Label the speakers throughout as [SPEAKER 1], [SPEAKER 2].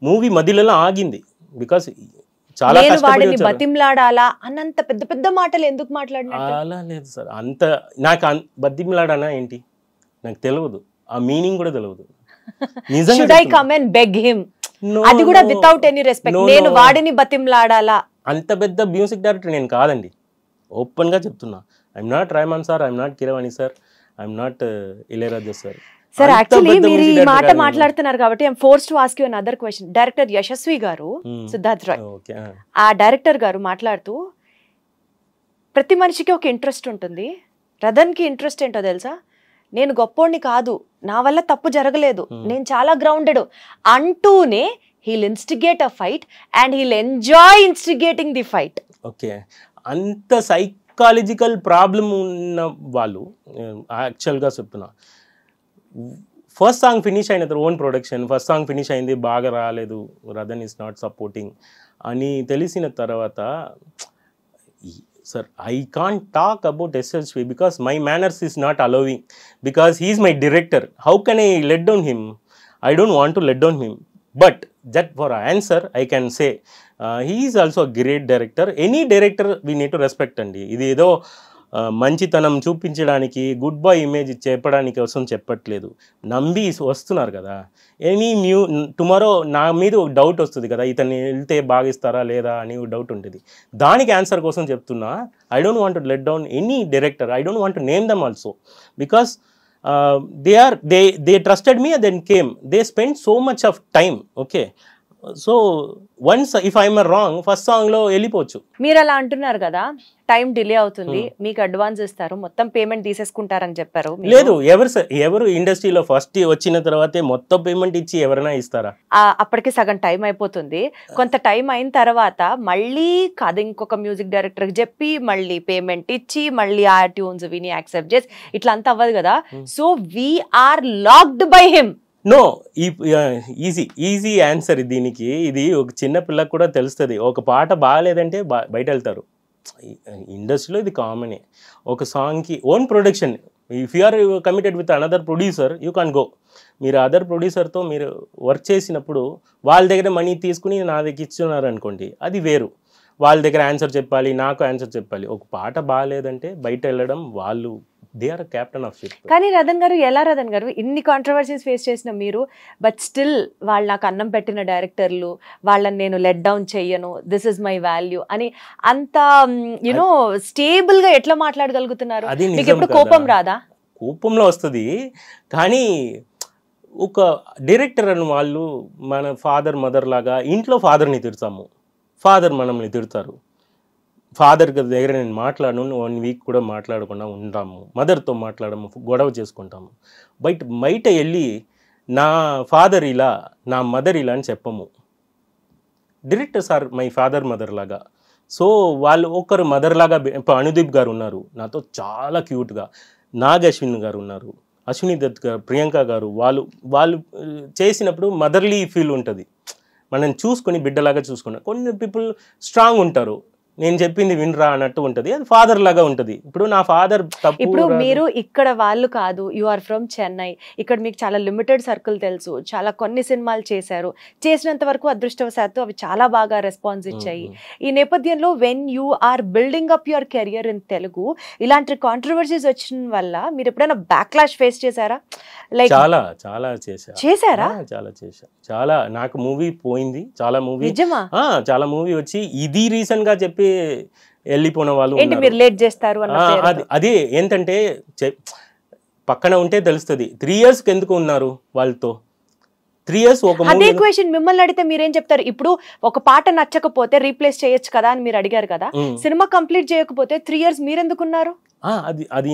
[SPEAKER 1] Movie మధ్యలో ఆగింది because చాలా
[SPEAKER 2] నేను వాడిని బతిమ్లాడాలా అన్నంత పెద్ద పెద్ద మాటలు ఎందుకు మాట్లాడినట్టు?
[SPEAKER 1] అలా లేదు సార్, అంత నాకు బతిమ్లాడానా ఏంటి నాకు తెలియదు, ఆ మీనింగ్ కూడా తెలియదు.
[SPEAKER 2] Should I come and beg him? అది కూడా వితౌట్ ఎనీ రెస్పెక్ట్, నేను వాడిని బతిమ్లాడాలా?
[SPEAKER 1] అంత పెద్ద మ్యూజిక్ డైరెక్టర్ నేను కాదండి, ఓపెన్ గా చెప్తున్నా. I'm not Rahman sir, I'm not Keeravani sir, I'm not Ilaiyaraaja sir.
[SPEAKER 2] Sir actually మీరు ఈ మాట మాట్లాడుతున్నారు కాబట్టి I'm forced to ask you another question. Director Yashasvi garu, Siddharth Roy, ఆ డైరెక్టర్ గారు మాట్లాడుతూ ప్రతి మనిషికి ఒక ఇంట్రెస్ట్ ఉంటుంది. రదన్కి ఇంట్రెస్ట్ ఏంటో తెలుసా? నేను గొప్పోడిని కాదు, నా వల్ల తప్పు జరగలేదు, నేను చాలా గ్రౌండెడ్ అంటూనే he'll instigate a fight and he'll enjoy instigating the fight.
[SPEAKER 1] Okay, అంత సైకాలజికల్ ప్రాబ్లం ఉన్న వాళ్ళు యాక్చువల్గా చెప్తున్నా, ఫస్ట్ సాంగ్ ఫినిష్ అయిన తర్వాత own production, first song finish అయింది, బాగా రాలేదు, రదన్ ఈస్ నాట్ సపోర్టింగ్ అని తెలిసిన తర్వాత, sir I can't talk about SSV because my manners is not allowing, because he is my director. How can I let down him? I don't want to let down him, but that for answer I can say he is also a great director. Any director we need to respect అండి. ఇది ఏదో మంచితనం చూపించడానికి good boy image చెప్పడానికి కోసం చెప్పట్లేదు, నమ్మి వస్తున్నారు కదా. ఎనీ టుమారో నా మీద ఒక డౌట్ వస్తుంది కదా, ఇతన్ని వెళ్తే బాగా ఇస్తారా లేదా అని డౌట్ ఉంటుంది, దానికి ఆన్సర్ కోసం చెప్తున్నా. I don't want to let down any director, I don't want to name them also, because they trusted me and then came, they spent so much of time. Okay, so once if I'm wrong first song లో వెళ్ళిపోవచ్చు.
[SPEAKER 2] మీరు అలా అంటున్నారు కదా, time delay అవుతుంది, మీకు advance ఇస్తారు, మొత్తం పేమెంట్ తీసేసుకుంటారని చెప్పారు.
[SPEAKER 1] లేదు, ఎవరు ఇండస్ట్రీలో ఫస్ట్ వచ్చిన తర్వాతే మొత్తం పేమెంట్ ఇచ్చి ఎవరైనా ఇస్తారా?
[SPEAKER 2] అప్పటికి సగం టైం అయిపోతుంది. కొంత టైం అయిన తర్వాత మళ్ళీ కథ ఇంకొక మ్యూజిక్ డైరెక్టర్ కి చెప్పి మళ్ళీ పేమెంట్ ఇచ్చి మళ్ళీ ఆ ట్యూన్స్ విని యాక్సెప్ట్ చేసి ఇట్లా అంతా అవ్వదు కదా. So we're locked by him.
[SPEAKER 1] No, easy answer దీనికి. ఇది ఒక చిన్న పిల్లకి కూడా తెలుస్తుంది. ఒక పాట బాగాలేదంటే బయట వెళ్తారు, ఇండస్ట్రీలో ఇది కామనే. ఒక సాంగ్కి own production, if you are committed with another producer you can go. మీరు అదర్ ప్రొడ్యూసర్తో మీరు వర్క్ చేసినప్పుడు వాళ్ళ దగ్గర మనీ తీసుకుని నా దగ్గర ఇస్తున్నారు అనుకోండి, అది వేరు. వాళ్ళ దగ్గర ఆన్సర్ చెప్పాలి, నాకు ఆన్సర్ చెప్పాలి. ఒక పాట బాగాలేదంటే బయట వెళ్ళడం, వాళ్ళు they are captain of ship.
[SPEAKER 2] కానీ రదన్ గారు, ఎలా రదన్ గారు ఇన్ని కాంట్రవర్సీస్ ఫేస్ చేసిన మీరు, బట్ స్టిల్ వాళ్ళు నాకు అన్నం పెట్టిన డైరెక్టర్లు, వాళ్ళని నేను లెట్ డౌన్ చెయ్యను, దిస్ ఇస్ మై వాల్యూ అని అంత యునో స్టేబుల్ గా ఎట్లా మాట్లాడగలుగుతున్నారు? మీకు ఎప్పుడు కోపం రాదా?
[SPEAKER 1] కోపంలో వస్తుంది, కానీ ఒక డైరెక్టర్ అని వాళ్ళు మన ఫాదర్ మదర్ లాగా, ఇంట్లో ఫాదర్ని తిడతాము, ఫాదర్ మనల్ని తిడతారు. ఫాదర్ దగ్గర నేను మాట్లాడను, 1 వీక్ కూడా మాట్లాడకుండా ఉంటాము, మదర్తో మాట్లాడము, గొడవ చేసుకుంటాము. బయట వెళ్ళి నా ఫాదర్ ఇలా, నా మదర్ ఇలా అని చెప్పము. Directors are my father mother లాగా. సో వాళ్ళు ఒకరు మదర్ లాగా. అనుదీప్ గారు ఉన్నారు నాతో చాలా క్యూట్గా, నాగ్ అశ్విన్ గారు ఉన్నారు, అశ్విని దత్ గారు, ప్రియాంక గారు, వాళ్ళు చేసినప్పుడు మదర్లీ ఫీల్ ఉంటుంది. మనం చూసుకొని బిడ్డలాగా చూసుకున్నాం. కొన్ని పీపుల్ స్ట్రాంగ్ ఉంటారు, నేను చెప్పింది వినరా అన్నట్టు ఉంటుంది, అది ఫాదర్ లాగా ఉంటుంది. ఇప్పుడు నా ఫాదర్ తప్పు.
[SPEAKER 2] ఇప్పుడు మీరు ఇక్కడ వాళ్ళు కాదు, యు ఆర్ ఫ్రమ్ చెన్నై, ఇక్కడ మీకు చాలా లిమిటెడ్ సర్కిల్ తెలుసు, చాలా కొన్ని సినిమాలు చేశారు, చేసినంత వరకు అదృష్టవశాత్తు అవి చాలా బాగా రెస్పాన్స్ ఇచ్చాయి. ఈ నేపథ్యంలో when you are building up your career in Telugu, ఇలాంటి కాంట్రవర్సీస్ వచ్చిన వల్ల మీరు ఎప్పుడైనా బ్యాక్లాష్ ఫేస్ చేశారా? లైక్
[SPEAKER 1] చాలా
[SPEAKER 2] చేశారా?
[SPEAKER 1] చాలా చేశా. చాలా నాకు మూవీ పోయింది, చాలా మూవీ,
[SPEAKER 2] నిజమా?
[SPEAKER 1] చాలా మూవీ వచ్చి ఇది రీసెంట్ గా చెప్పి వెళ్ళిపోయిన వాళ్ళు.
[SPEAKER 2] మీరు లేట్ చేస్తారు
[SPEAKER 1] అదే ఏంటంటే పక్కన ఉంటే తెలుస్తుంది. 3 years ఎందుకు ఉన్నారు వాళ్ళతో? 3 years ఒక
[SPEAKER 2] అదే క్వశ్చన్ మిమ్మల్ని అడిగితే మీరేం చెప్తారు? ఇప్పుడు ఒక పాట నచ్చకపోతే రీప్లేస్ చేయొచ్చు కదా అని మీరు అడిగారు కదా, సినిమా కంప్లీట్ చేయకపోతే 3 years మీరెందుకున్నారు?
[SPEAKER 1] అది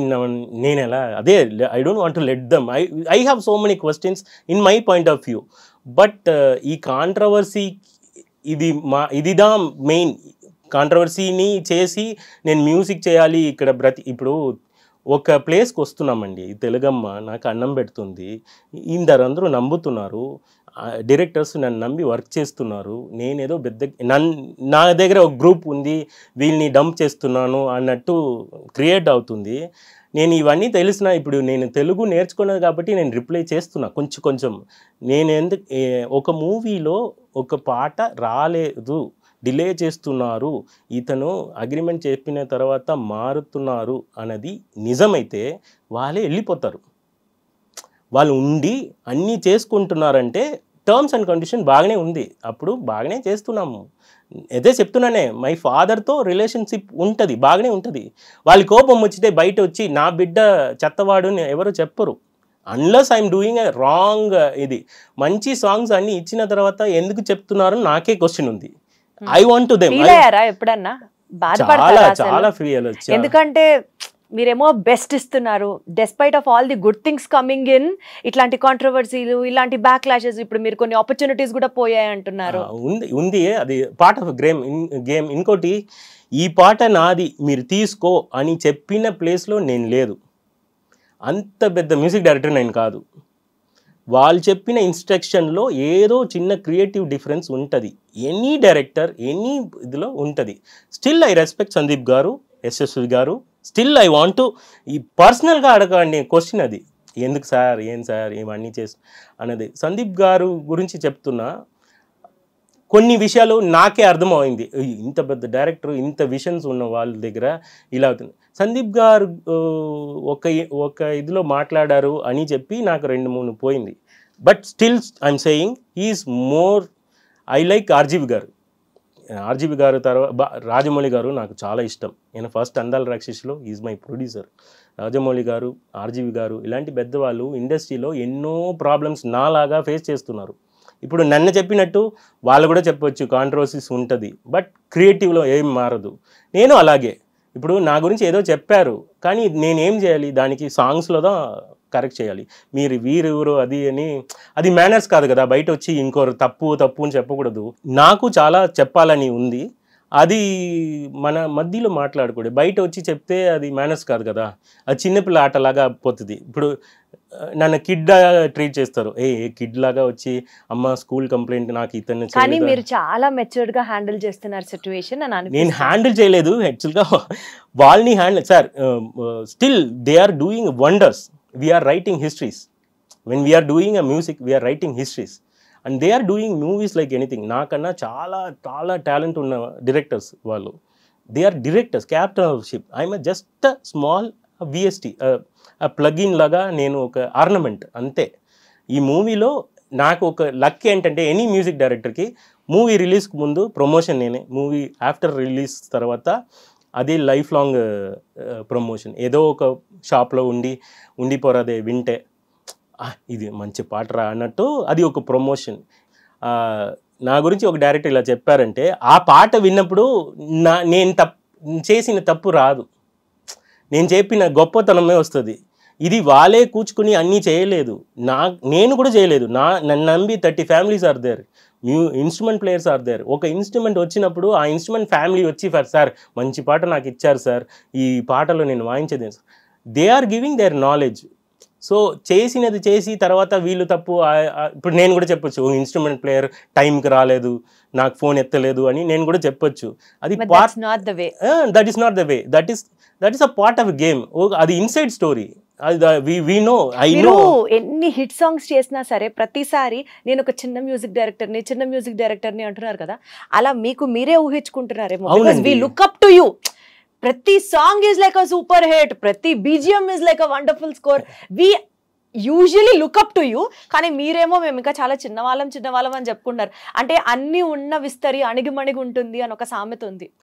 [SPEAKER 1] నేను ఎలా, అదే I don't want to let them. I have so many questions in my point of view. But ఈ కాంట్రవర్సీ ఇదిదా మెయిన్. కాంట్రవర్సీని చేసి నేను మ్యూజిక్ చేయాలి ఇక్కడ ఇప్పుడు ఒక ప్లేస్కి వస్తున్నామండి, తెలుగమ్మ నాకు అన్నం పెడుతుంది, అందరూ నమ్ముతున్నారు, డైరెక్టర్స్ నన్ను నమ్మి వర్క్ చేస్తున్నారు, నేనేదో నా దగ్గర ఒక గ్రూప్ ఉంది, వీళ్ళని డంప్ చేస్తున్నాను అన్నట్టు క్రియేట్ అవుతుంది. నేను ఇవన్నీ తెలిసిన ఇప్పుడు నేను తెలుగు నేర్చుకున్నది కాబట్టి నేను రిప్లై చేస్తున్నా కొంచెం. నేను ఒక మూవీలో ఒక పాట రాలేదు, డిలే చేస్తున్నారు, ఇతను అగ్రిమెంట్ చెప్పిన తర్వాత మారుతున్నారు అన్నది నిజమైతే వాళ్ళే వెళ్ళిపోతారు. వాళ్ళు ఉండి అన్నీ చేసుకుంటున్నారంటే టర్మ్స్ అండ్ కండిషన్ బాగానే ఉంది, అప్పుడు బాగానే చేస్తున్నాము. అదే చెప్తున్నానే, మై ఫాదర్తో రిలేషన్షిప్ ఉంటుంది, బాగానే ఉంటుంది. వాళ్ళ కోపం వచ్చితే బయట వచ్చి నా బిడ్డ చెత్తవాడు ఎవరు చెప్పరు. Unless I'm doing a wrong. ఇది మంచి సాంగ్స్ అన్ని ఇచ్చిన తర్వాత ఎందుకు చెప్తున్నారు నాకే క్వశ్చన్ ఉంది. I want to them.
[SPEAKER 2] ఎప్పుడన్నా
[SPEAKER 1] చాలా ఫీల్ వచ్చా,
[SPEAKER 2] ఎందుకంటే మీరేమో బెస్ట్ ఇస్తున్నారు, despite of all the good things coming in, ఇట్లాంటి కాంట్రవర్సీలు, ఇలాంటి బ్యాక్ క్లాషెస్, ఇప్పుడు మీరు కొన్ని ఆపర్చునిటీస్ కూడా పోయాయి అంటున్నారు.
[SPEAKER 1] ఉంది అది పార్ట్ ఆఫ్ గేమ్. ఇంకోటి, ఈ పాట నాది మీరు తీసుకో అని చెప్పిన ప్లేస్లో నేను లేదు. అంత పెద్ద మ్యూజిక్ డైరెక్టర్ నేను కాదు. వాళ్ళు చెప్పిన ఇన్స్ట్రక్షన్లో ఏదో చిన్న క్రియేటివ్ డిఫరెన్స్ ఉంటుంది. ఎనీ డైరెక్టర్ ఎనీ ఇదిలో ఉంటుంది. స్టిల్ ఐ రెస్పెక్ట్ సందీప్ గారు, యశస్వి గారు. స్టిల్ ఐ వాంట్ టు ఈ పర్సనల్గా అడగండి క్వశ్చన్, అది ఎందుకు సార్, ఏం సార్ ఇవన్నీ చేసి అన్నది. సందీప్ గారు గురించి చెప్తున్నా, కొన్ని విషయాలు నాకే అర్థమైంది. ఇంత పెద్ద డైరెక్టర్, ఇంత విషన్స్ ఉన్న వాళ్ళ దగ్గర ఇలా అవుతుంది. సందీప్ గారు ఒక ఇదిలో మాట్లాడారు అని చెప్పి నాకు 2-3 పోయింది. But still I'm saying he's more. I like RGV garu తర్వాత రాజమౌళి గారు నాకు చాలా ఇష్టం. నేను ఫస్ట్ అందాల రాక్షసిలో ఈజ్ మై ప్రొడ్యూసర్. రాజమౌళి గారు, ఆర్జీవి గారు ఇలాంటి పెద్దవాళ్ళు ఇండస్ట్రీలో ఎన్నో ప్రాబ్లమ్స్ నాలాగా ఫేస్ చేస్తున్నారు. ఇప్పుడు నన్ను చెప్పినట్టు వాళ్ళు కూడా చెప్పొచ్చు, కాంట్రవర్సీస్ ఉంటుంది, బట్ క్రియేటివ్లో ఏం మారదు. నేను అలాగే, ఇప్పుడు నా గురించి ఏదో చెప్పారు కానీ నేనేం చేయాలి, దానికి సాంగ్స్లో కరెక్ట్ చేయాలి. మీరు వీరెవరు అది అని, అది మేనర్స్ కాదు కదా. బయట వచ్చి ఇంకోరు తప్పు అని చెప్పకూడదు. నాకు చాలా చెప్పాలని ఉంది, అది మన మధ్యలో మాట్లాడకూడదు. బయట వచ్చి చెప్తే అది మేనర్స్ కాదు కదా, అది చిన్నపిల్ల ఆటలాగా పోతుంది. ఇప్పుడు నన్ను కిడ్ ట్రీట్ చేస్తారు, కిడ్ లాగా వచ్చి అమ్మ స్కూల్ కంప్లైంట్ నాకు ఇతను.
[SPEAKER 2] కానీ మీరు చాలా మెచ్యూర్డ్ గా హ్యాండిల్ చేస్తున్నారు సిచ్యువేషన్.
[SPEAKER 1] నేను హ్యాండిల్ చేయలేదు యాక్చువల్గా, వాళ్ళని handle. Sir still they are doing wonders. We are writing histories. When we are doing a music, we are writing histories. And they are doing movies like anything. నాకన్నా చాలా talent ఉన్న directors వాళ్ళు. They are directors, captain of ship. I'm just a small VST, a plug-in లాగా, నేను ఒక ornament అంతే. ఈ మూవీలో నాకు ఒక లక్ ఏంటంటే, ఎనీ మ్యూజిక్ డైరెక్టర్కి మూవీ రిలీజ్కి ముందు ప్రమోషన్ నేనే, మూవీ ఆఫ్టర్ రిలీజ్ తర్వాత అది లైఫ్ లాంగ్ ప్రమోషన్. ఏదో ఒక షాప్లో ఉండిపోరాదే వింటే ఇది మంచి పాట రా అన్నట్టు అది ఒక ప్రమోషన్. నా గురించి ఒక డైరెక్టర్ ఇలా చెప్పారంటే ఆ పాట విన్నప్పుడు నేను చేసిన తప్పు రాదు, నేను చెప్పిన గొప్పతనమే వస్తుంది. ఇది వాళ్ళే కూర్చుకుని అన్నీ చేయలేదు, నేను కూడా చేయలేదు. నన్ను నమ్మి 30 families are there, instrument players are there. ఒక ఇన్స్ట్రుమెంట్ వచ్చినప్పుడు ఆ ఇన్స్ట్రుమెంట్ ఫ్యామిలీ వచ్చి సార్ మంచి పాట నాకు ఇచ్చారు సార్, ఈ పాటలో నేను వాయించేది. They are giving their knowledge. So చేసినది చేసి తర్వాత వీళ్ళు తప్పు. ఇప్పుడు నేను కూడా చెప్పొచ్చు, ఇన్స్ట్రుమెంట్ ప్లేయర్ టైంకి రాలేదు, నాకు ఫోన్ ఎత్తలేదు అని నేను కూడా చెప్పొచ్చు. అది that is not the way, that is a part of game. అది ఇన్సైడ్ స్టోరీ.
[SPEAKER 2] ఎన్ని హిట్ సాంగ్స్ చేసినా సరే ప్రతిసారి నేను ఒక చిన్న మ్యూజిక్ డైరెక్టర్ని అంటున్నారు కదా, అలా మీకు మీరే ఊహించుకుంటున్నారేమో. We look up to you. ప్రతి song is like a super hit, ప్రతి BGM is like a wonderful score. We usually look up to you. కానీ మీరేమో మేము ఇంకా చాలా చిన్నవాళ్ళం అని చెప్పుకుంటారు. అంటే అన్ని ఉన్న విస్తరి అణిగిమణిగి ఉంటుంది అని ఒక సామెత ఉంది.